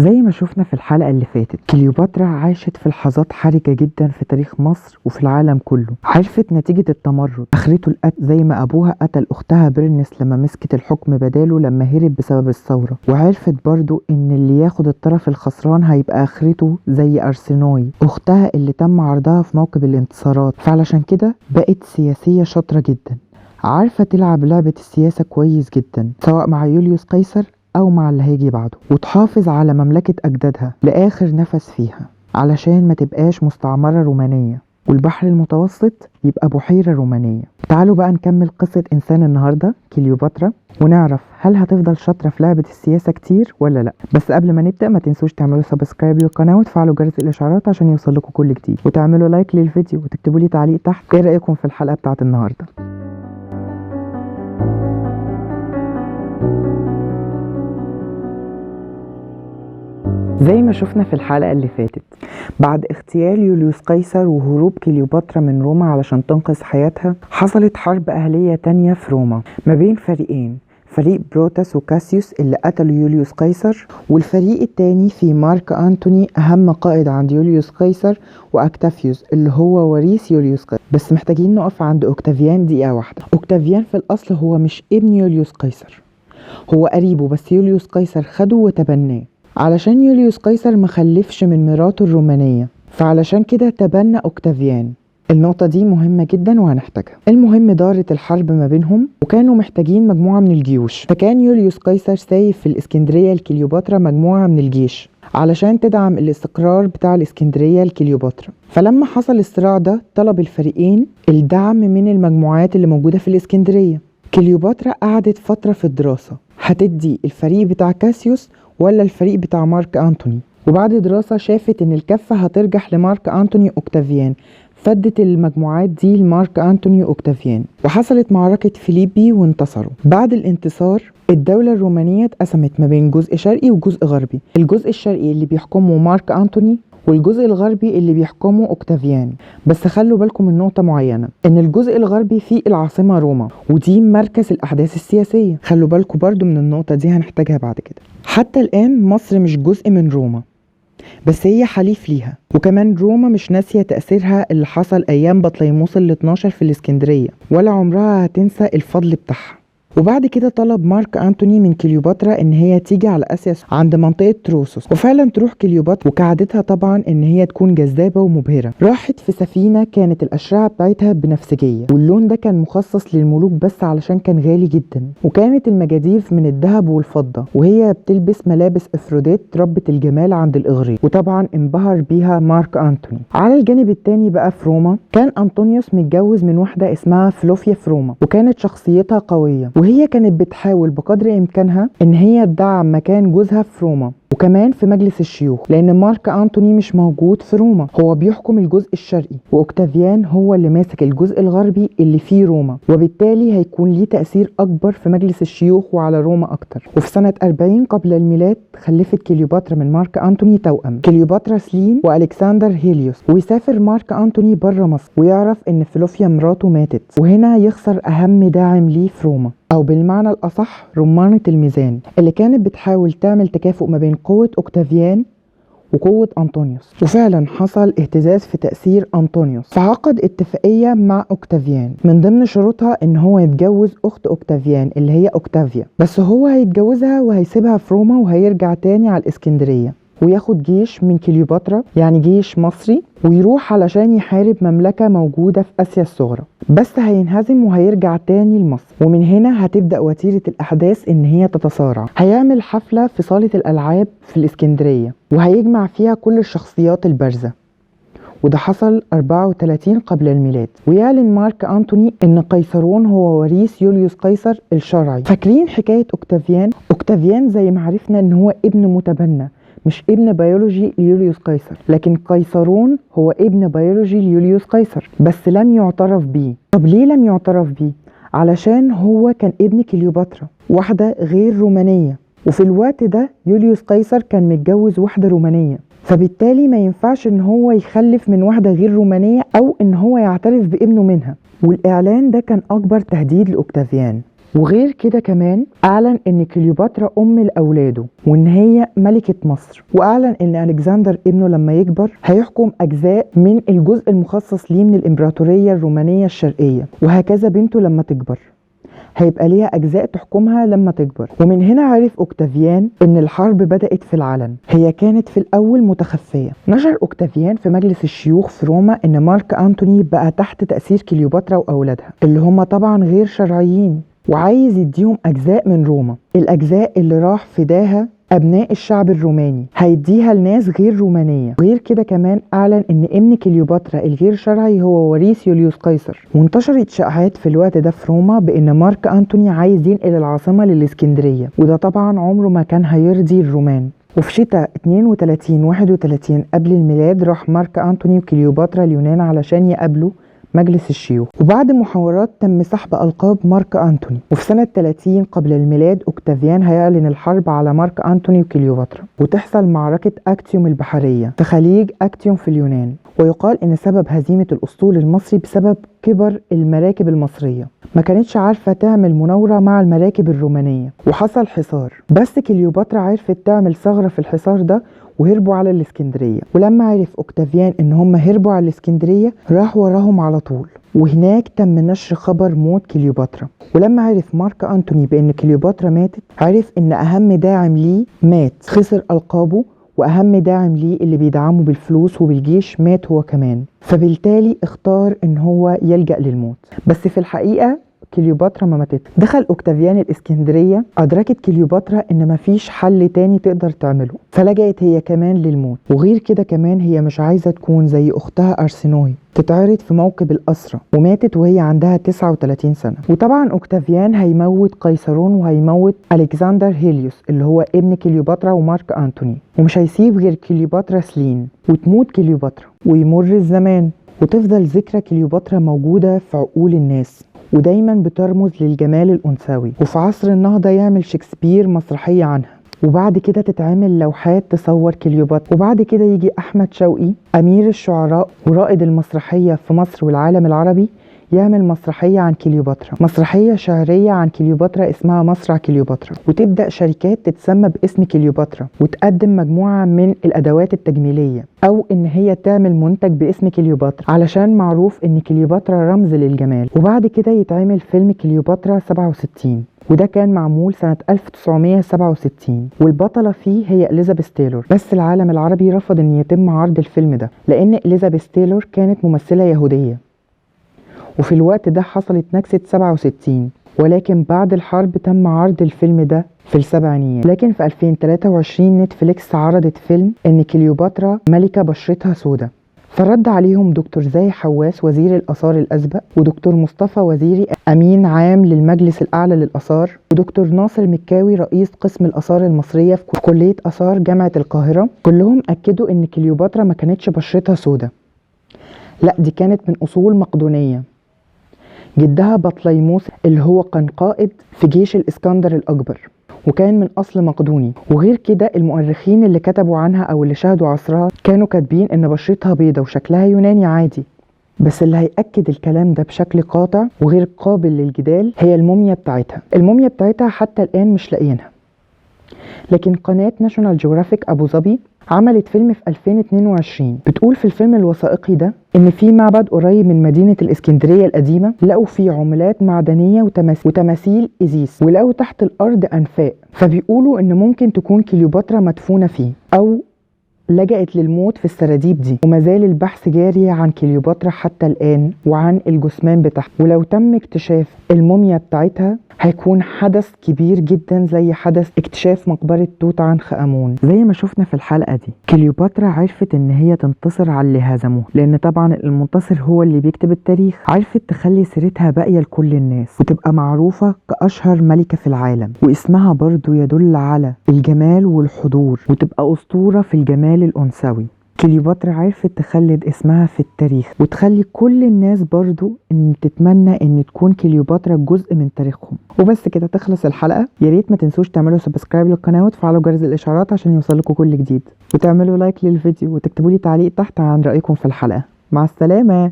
زي ما شفنا في الحلقة اللي فاتت، كليوباترا عاشت في لحظات حرجة جدا في تاريخ مصر وفي العالم كله. عرفت نتيجة التمرد اخرته القتل، زي ما ابوها قتل اختها برنس لما مسكت الحكم بداله لما هرب بسبب الثورة. وعرفت برضو ان اللي ياخد الطرف الخسران هيبقى اخرته زي ارسنوي اختها اللي تم عرضها في موكب الانتصارات. فعلشان كده بقت سياسية شاطرة جدا، عارفة تلعب لعبة السياسة كويس جدا، سواء مع يوليوس قيصر أو مع اللي هيجي بعده، وتحافظ على مملكة أجدادها لآخر نفس فيها علشان ما تبقاش مستعمرة رومانية والبحر المتوسط يبقى بحيرة رومانية. تعالوا بقى نكمل قصة إنسان النهاردة كليوباترا ونعرف هل هتفضل شاطرة في لعبة السياسة كتير ولا لأ. بس قبل ما نبدأ ما تنسوش تعملوا سبسكرايب للقناة وتفعلوا جرس الإشعارات عشان يوصل لكم كل جديد، وتعملوا لايك للفيديو وتكتبوا لي تعليق تحت إيه رأيكم في الحلقة بتاعت النهاردة. زي ما شفنا في الحلقة اللي فاتت، بعد اغتيال يوليوس قيصر وهروب كليوباترا من روما علشان تنقذ حياتها، حصلت حرب أهلية تانية في روما ما بين فريقين، فريق بروتاس وكاسيوس اللي قتلوا يوليوس قيصر، والفريق التاني في مارك أنتوني أهم قائد عند يوليوس قيصر، وأكتافيوس اللي هو وريث يوليوس قيصر. بس محتاجين نقف عند أوكتافيان دقيقة واحدة. أوكتافيان في الأصل هو مش ابن يوليوس قيصر، هو قريبه، بس يوليوس قيصر خده وتبناه علشان يوليوس قيصر مخلفش من مراته الرومانية، فعلشان كده تبنى أوكتافيان. النقطة دي مهمة جدا وهنحتاجها. المهم دارت الحرب ما بينهم وكانوا محتاجين مجموعة من الجيوش، فكان يوليوس قيصر سايب في الإسكندرية لكليوباترا مجموعة من الجيش علشان تدعم الاستقرار بتاع الإسكندرية لكليوباترا. فلما حصل الصراع ده طلب الفريقين الدعم من المجموعات اللي موجودة في الإسكندرية. كليوباترا قعدت فترة في الدراسة هتدي الفريق بتاع كاسيوس ولا الفريق بتاع مارك أنتوني، وبعد دراسة شافت ان الكفة هترجح لمارك أنتوني أوكتافيان، فدت المجموعات دي لمارك أنتوني أوكتافيان، وحصلت معركة فيليبي وانتصروا. بعد الانتصار الدولة الرومانية اتقسمت ما بين جزء شرقي وجزء غربي، الجزء الشرقي اللي بيحكمه مارك أنتوني والجزء الغربي اللي بيحكمه أوكتافيان. بس خلوا بالكم من نقطة معينة، ان الجزء الغربي فيه العاصمة روما ودي مركز الأحداث السياسية. خلوا بالكم برضو من النقطة دي هنحتاجها بعد كده. حتى الآن مصر مش جزء من روما، بس هي حليف ليها، وكمان روما مش ناسية تأثيرها اللي حصل أيام بطليموس ال 12 في الإسكندرية، ولا عمرها هتنسى الفضل بتاعها. وبعد كده طلب مارك أنتوني من كليوباترا ان هي تيجي على اسيا عند منطقة تروسوس، وفعلا تروح كليوباترا، وكعادتها طبعا ان هي تكون جذابة ومبهرة. راحت في سفينة كانت الأشرعة بتاعتها بنفسجية، واللون ده كان مخصص للملوك بس علشان كان غالي جدا، وكانت المجاديف من الذهب والفضة، وهي بتلبس ملابس افروديت ربة الجمال عند الإغريق، وطبعا انبهر بيها مارك أنتوني. على الجانب التاني بقى في روما كان أنطونيوس متجوز من واحدة اسمها فلوفيا في روما، وكانت شخصيتها قوية، وهي كانت بتحاول بقدر إمكانها إن هي تدعم مكان جوزها في روما وكمان في مجلس الشيوخ، لأن مارك أنتوني مش موجود في روما، هو بيحكم الجزء الشرقي، وأوكتافيان هو اللي ماسك الجزء الغربي اللي فيه روما، وبالتالي هيكون ليه تأثير أكبر في مجلس الشيوخ وعلى روما أكتر. وفي سنة 40 قبل الميلاد خلفت كليوباترا من مارك أنتوني توأم، كليوباترا سلين وألكسندر هيليوس. ويسافر مارك أنتوني بره مصر ويعرف إن فلوفيا مراته ماتت، وهنا يخسر أهم داعم ليه في روما، أو بالمعنى الأصح رمانة الميزان اللي كانت بتحاول تعمل تكافؤ ما بين قوة أوكتافيان وقوة أنطونيوس. وفعلا حصل اهتزاز في تأثير أنطونيوس، فعقد اتفاقية مع أوكتافيان من ضمن شروطها إن هو يتجوز أخت أوكتافيان اللي هي أوكتافيا، بس هو هيتجوزها وهيسيبها في روما وهيرجع تاني على الإسكندرية وياخد جيش من كليوباترا، يعني جيش مصري، ويروح علشان يحارب مملكة موجودة في آسيا الصغرى، بس هينهزم وهيرجع تاني لمصر. ومن هنا هتبدأ وتيرة الأحداث إن هي تتسارع. هيعمل حفلة في صالة الألعاب في الإسكندرية وهيجمع فيها كل الشخصيات البارزة، وده حصل 34 قبل الميلاد. ويعلن مارك أنتوني إن قيصرون هو وريث يوليوس قيصر الشرعي. فاكرين حكاية أوكتافيان؟ أوكتافيان زي ما عرفنا إن هو ابن متبنى، مش ابن بيولوجي ليوليوس قيصر، لكن قيصرون هو ابن بيولوجي ليوليوس قيصر بس لم يعترف بيه. طب ليه لم يعترف بيه؟ علشان هو كان ابن كليوباترا، واحدة غير رومانية، وفي الوقت ده يوليوس قيصر كان متجوز واحدة رومانية، فبالتالي ما ينفعش ان هو يخلف من واحدة غير رومانية او ان هو يعترف بابنه منها. والإعلان ده كان أكبر تهديد لأوكتافيان. وغير كده كمان اعلن ان كليوباترا ام لاولاده وان هي ملكة مصر، واعلن ان الكسندر ابنه لما يكبر هيحكم اجزاء من الجزء المخصص ليه من الامبراطورية الرومانية الشرقية، وهكذا بنته لما تكبر هيبقى ليها أجزاء تحكمها لما تكبر. ومن هنا عرف أوكتافيان إن الحرب بدأت في العلن، هي كانت في الأول متخفية. نشر أوكتافيان في مجلس الشيوخ في روما إن مارك أنتوني بقى تحت تأثير كليوباترا وأولادها اللي هم طبعا غير شرعيين، وعايز يديهم أجزاء من روما، الأجزاء اللي راح فداها أبناء الشعب الروماني هيديها لناس غير رومانية. غير كده كمان أعلن إن ابن كليوباترا الغير شرعي هو وريث يوليوس قيصر. وانتشرت شائعات في الوقت ده في روما بإن مارك أنتوني عايز ينقل العاصمة للإسكندرية، وده طبعا عمره ما كان هيرضي الرومان. وفي شتاء 32-31 قبل الميلاد راح مارك أنتوني وكليوباترا اليونان علشان يقابلوا مجلس الشيوخ، وبعد محاورات تم سحب ألقاب مارك أنتوني. وفي سنة 30 قبل الميلاد أوكتافيان هيعلن الحرب على مارك أنتوني وكليوباترا، وتحصل معركة أكتيوم البحرية في خليج أكتيوم في اليونان. ويقال إن سبب هزيمة الأسطول المصري بسبب كبر المراكب المصرية، ما كانتش عارفة تعمل مناورة مع المراكب الرومانية وحصل حصار، بس كليوباترا عرفت تعمل ثغرة في الحصار ده وهربوا على الإسكندرية. ولما عرف أوكتافيان إن هم هربوا على الإسكندرية راح وراهم على طول، وهناك تم نشر خبر موت كليوباترا. ولما عرف مارك أنتوني بأن كليوباترا ماتت عرف إن أهم داعم ليه مات، خسر ألقابه، وأهم داعم ليه اللي بيدعمه بالفلوس وبالجيش مات هو كمان، فبالتالي اختار إن هو يلجأ للموت. بس في الحقيقة كليوباترا ما ماتت. دخل أوكتافيان الإسكندرية، أدركت كليوباترا إن مفيش حل تاني تقدر تعمله، فلجأت هي كمان للموت. وغير كده كمان هي مش عايزة تكون زي أختها أرسنوي تتعرض في موكب الأسرة، وماتت وهي عندها 39 سنة. وطبعا أوكتافيان هيموت قيصرون وهيموت ألكسندر هيليوس اللي هو ابن كليوباترا ومارك أنتوني، ومش هيسيب غير كليوباترا سلين. وتموت كليوباترا ويمر الزمان وتفضل ذكرى كليوباترا موجودة في عقول الناس، ودايما بترمز للجمال الأنثوي. وفي عصر النهضة يعمل شكسبير مسرحية عنها، وبعد كده تتعمل لوحات تصور كليوباترا، وبعد كده يجي أحمد شوقي أمير الشعراء ورائد المسرحية في مصر والعالم العربي يعمل مسرحية عن كليوباترا، مسرحية شعرية عن كليوباترا اسمها مسرح كليوباترا. وتبدأ شركات تتسمى باسم كليوباترا وتقدم مجموعة من الأدوات التجميلية، أو إن هي تعمل منتج باسم كليوباترا علشان معروف إن كليوباترا رمز للجمال. وبعد كده يتعمل فيلم كليوباترا 67، وده كان معمول سنة 1967، والبطلة فيه هي إليزابيث تايلور. بس العالم العربي رفض إن يتم عرض الفيلم ده لأن إليزابيث تايلور كانت ممثلة يهودية، وفي الوقت ده حصلت نكسة 67. ولكن بعد الحرب تم عرض الفيلم ده في السبعينيات. لكن في 2023 نتفليكس عرضت فيلم إن كليوباترا ملكة بشرتها سودة، فرد عليهم دكتور زاهي حواس وزير الآثار الأسبق، ودكتور مصطفى وزيري أمين عام للمجلس الأعلى للآثار، ودكتور ناصر مكاوي رئيس قسم الآثار المصرية في كلية آثار جامعة القاهرة. كلهم أكدوا إن كليوباترا ما كانتش بشرتها سودة، لا دي كانت من أصول مقدونية. جدها بطليموس اللي هو كان قائد في جيش الإسكندر الأكبر وكان من أصل مقدوني. وغير كده المؤرخين اللي كتبوا عنها أو اللي شاهدوا عصرها كانوا كاتبين إن بشرتها بيضة وشكلها يوناني عادي. بس اللي هيأكد الكلام ده بشكل قاطع وغير قابل للجدال هي الموميا بتاعتها. الموميا بتاعتها حتى الآن مش لاقيينها، لكن قناة ناشونال جيوغرافيك أبو ظبي عملت فيلم في 2022 بتقول في الفيلم الوثائقي ده إن في معبد قريب من مدينة الإسكندرية القديمة لقوا فيه عملات معدنية وتماثيل إيزيس، ولقوا تحت الأرض أنفاق، فبيقولوا إن ممكن تكون كليوباترا مدفونة فيه أو لجأت للموت في السراديب دي. ومازال البحث جاري عن كليوباترا حتى الآن وعن الجثمان بتاعها، ولو تم اكتشاف الموميا بتاعتها هيكون حدث كبير جدا زي حدث اكتشاف مقبرة توت عنخ آمون. زي ما شفنا في الحلقة دي كليوباترا عرفت ان هي تنتصر على اللي هزموه، لان طبعا المنتصر هو اللي بيكتب التاريخ. عرفت تخلي سيرتها باقية لكل الناس وتبقى معروفة كأشهر ملكة في العالم، واسمها برضو يدل على الجمال والحضور، وتبقى أسطورة في الجمال الأنثوي. كليوباترا عرفت تخلد اسمها في التاريخ وتخلي كل الناس برضو ان تتمنى ان تكون كليوباترا جزء من تاريخهم. وبس كده تخلص الحلقة. يا ريت ما تنسوش تعملوا سبسكرايب للقناة وتفعلوا جرس الاشعارات عشان يوصلكوا كل جديد، وتعملوا لايك للفيديو وتكتبوا لي تعليق تحت عن رأيكم في الحلقة. مع السلامة.